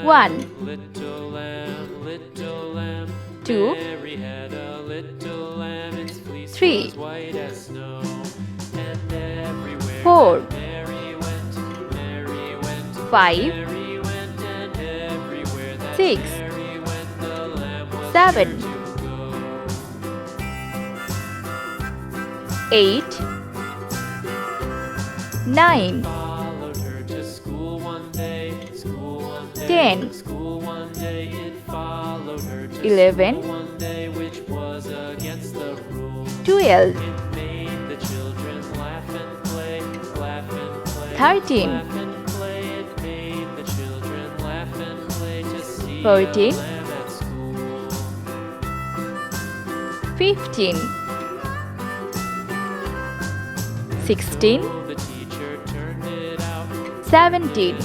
1, little lamb, 2, Mary had a little lamb, its fleece 3, was white as snow. And everywhere 4, that Mary went, 5, Mary went, and everywhere that 6, Mary went, the lamb was 7, sure to go. 8, 9, Followed her to school one day, 10, school one day. It followed her to 11, school one day, which was against the rules. 12, It made the children laugh and play, laugh and play, 13, laugh and play. It made the children laugh and play to see 14, a lamb at school. 15, 16, The teacher turned it out, 17,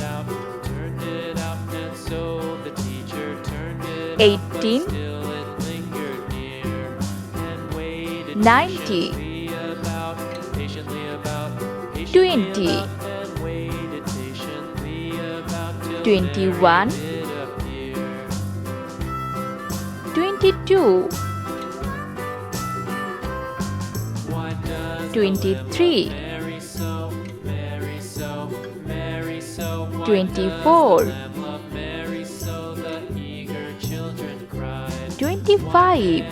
turned it out, and so the teacher turned it 18, out, but still it lingered near and waited 90, patiently about, 20, and waited patiently about till 21, Mary did appear. 22, Why does the 23, lamb love Mary so, Mary so? Why 24, does the lamb love Mary so? The eager children cried. 25,